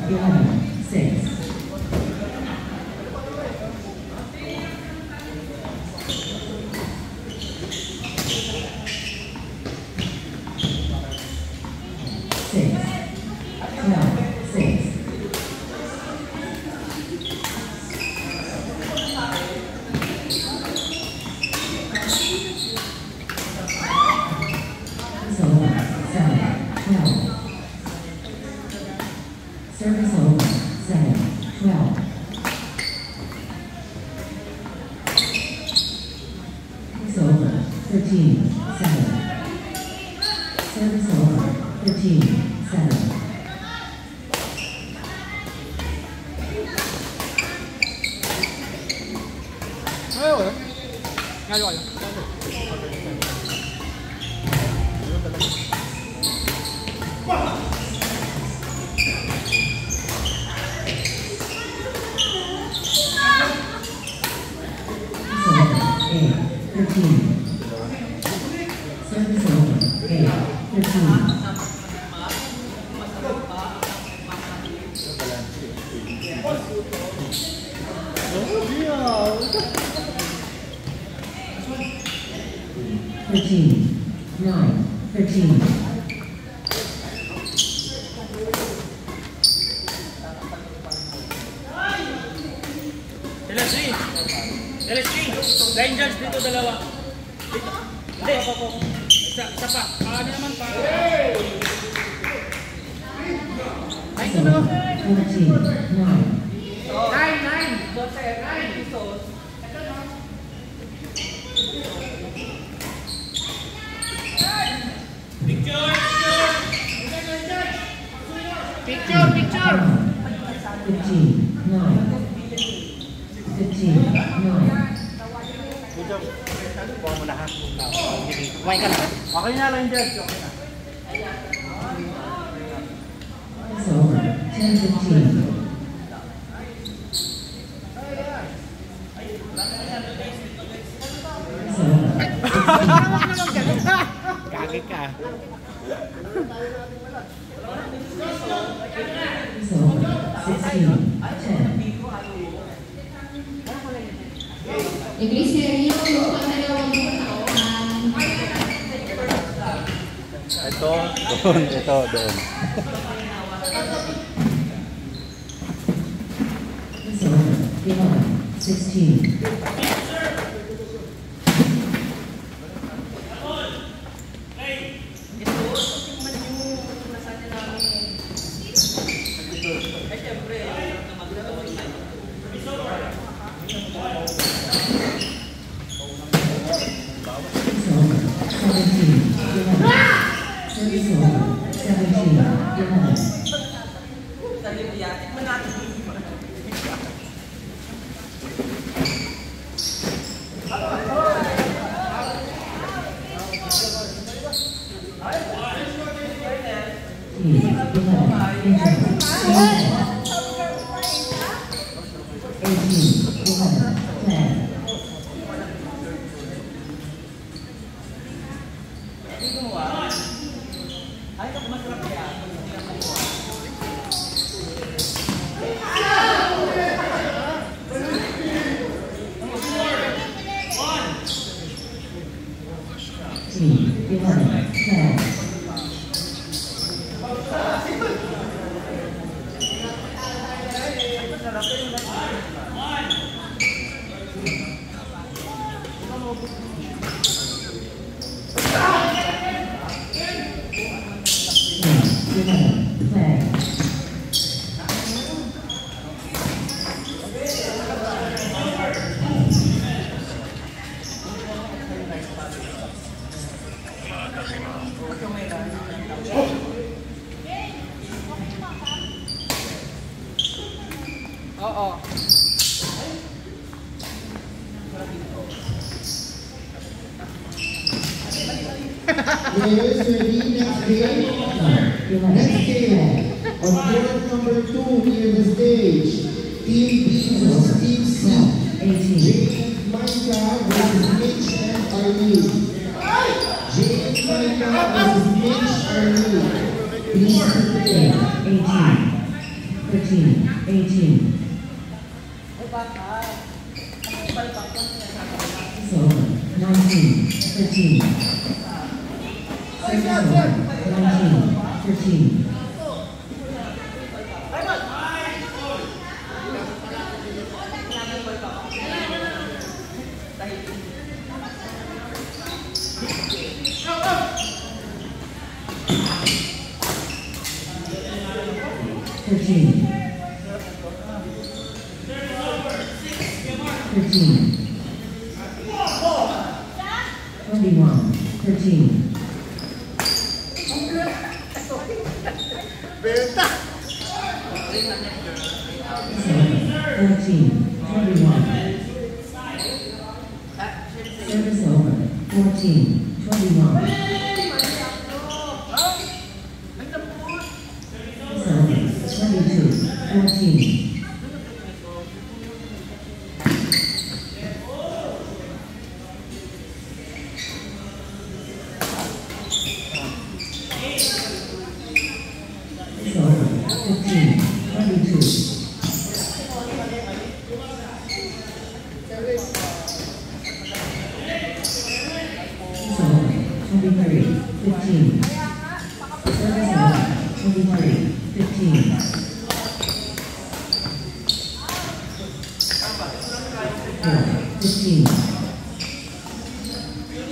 11-6. Service over, 7-12. It's over, 13-7. Service over, 13-7. Service over, 8-13. Thirteen, 9-13. LSG, line judge dito dalawa. Dito. Hindi. Isa pa. Paano naman pa? Ay, ito na. 14, 9. 9. Doon sa'yo, 9. Ito na. Picture. 15, 9. 15, 9. Buwan mo na ha. Kumain ka na. Okay na lang dyan. Okay na. It's over, 10-15. Kaki ka. It's over, 16-10. Iglesia, yung pangalawang taon. Ito, doon, ito, doon. It's over, 11-16. Oo. Players ready, next game. Next game. On board number 2 near the stage. Team B versus Team C. James Micah versus Mitch and Arlene. James Micah versus Mitch Arlene. Please prepare. 18. 13, 18. It's over. 19, 13. Service over. 19, 13. Thirteen. 21, 13. Beta! 14, 21. Service over. 14, 21. Service 22, 14. It's over. 15, 22. It's over. 23, 15. Service over. 23, 15. 15.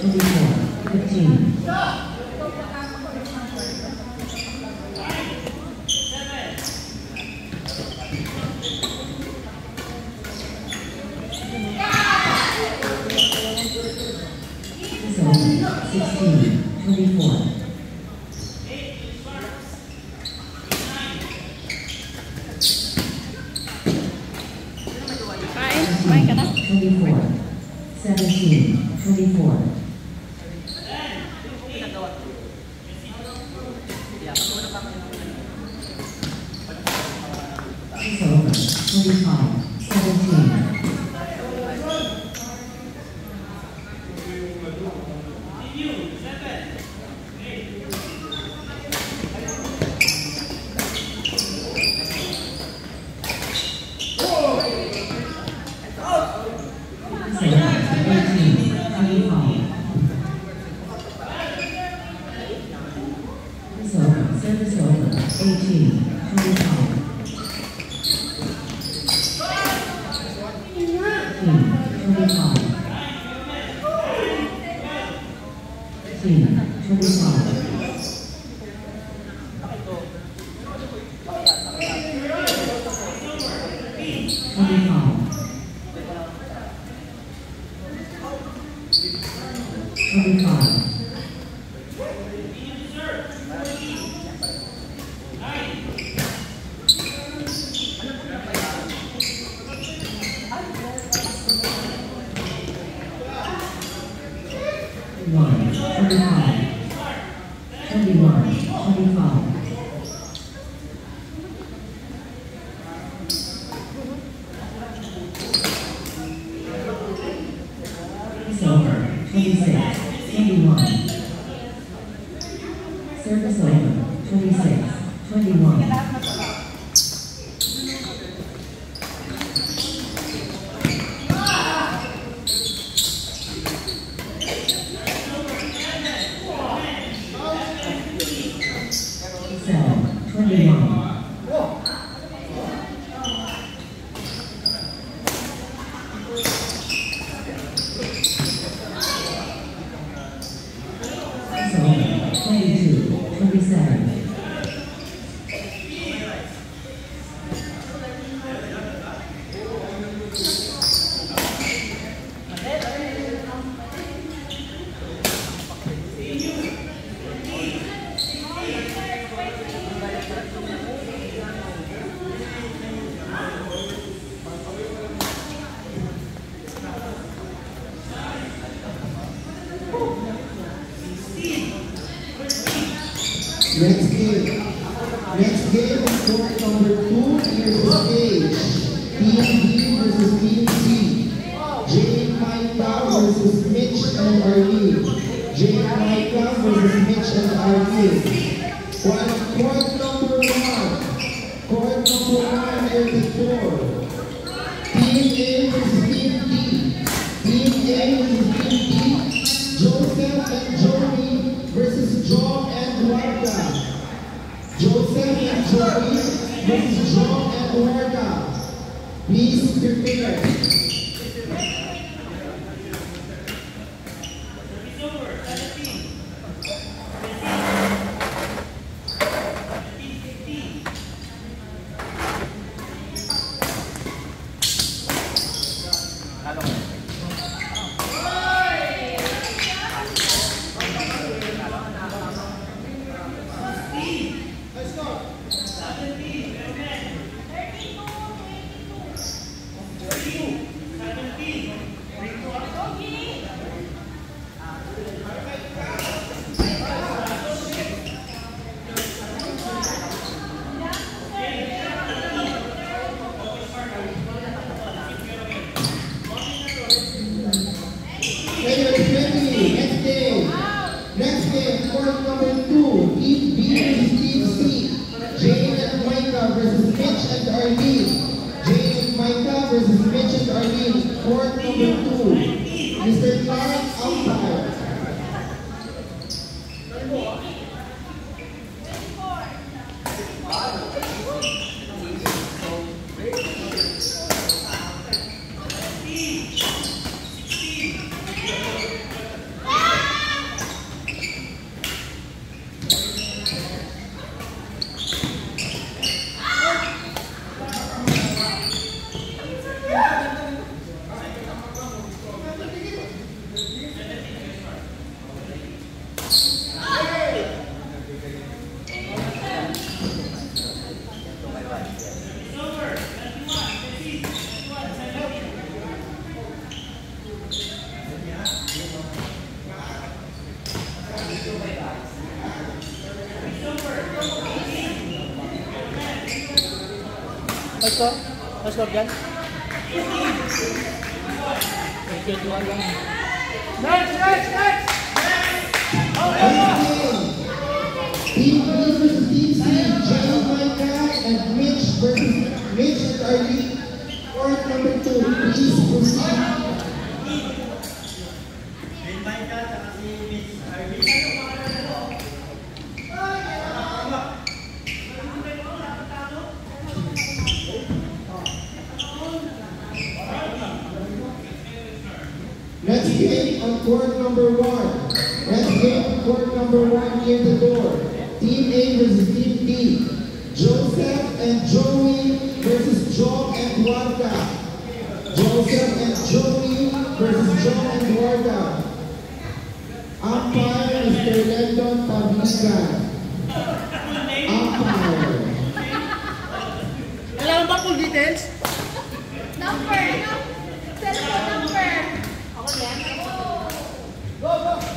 24, 15. It's over. 16, 24. Kumain ka na? 24, 17, 24. It's over. 25, 17. Service over. 18, 25. 25. One, 25. 21, 25. It's over. 26, 21. Service over. 26, 21. Seven, 21. It's over. 22, 27. Next game. Next game is court number 2. Here's the stage. Team B versus Team C. Jay Maika versus Mitch and Arlene. Jay Maika versus Mitch and Arlene. On court number 1. Court number 1 near the door. Team A versus Team D. Team A versus Team D. Joseph and Joey versus John and Warda. Joseph and Joey versus John and Warda. Please prepare. Next game, court number 2, Team B versus Team C. Jane and Micah versus Mitch and Arlene. Jane and Micah versus Mitch and Arlene. Court number 2, Mr. Clark, umpire. Let's go again. Next! Team B versus Team C. Jane, Micah, and Mitch versus Mitch and Arlene. Court number 2, please proceed. Let's game on court number 1. Let's game on court number 1 near the door. Team A versus Team D. Joseph and Joey versus John and Warda. Joseph and Joey versus John and Warda. Umpire Mr. Lendon Pabligan. Umpire. Kailangan ba full details? Number. Cellphone number. Ako yan. Go!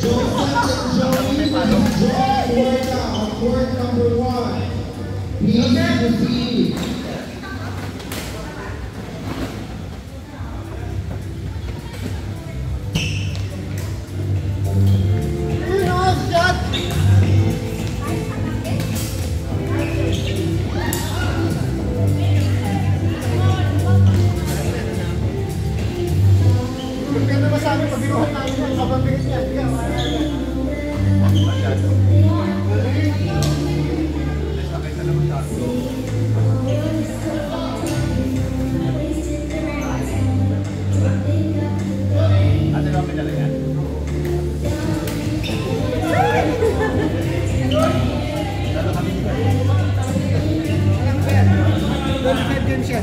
Joseph and Joey will draw court now on court number 1. Please proceed. Maganda ba sa amin, pag-inuhan namin yung kapamigit niya? Ate namin na lang yan. Yan siya.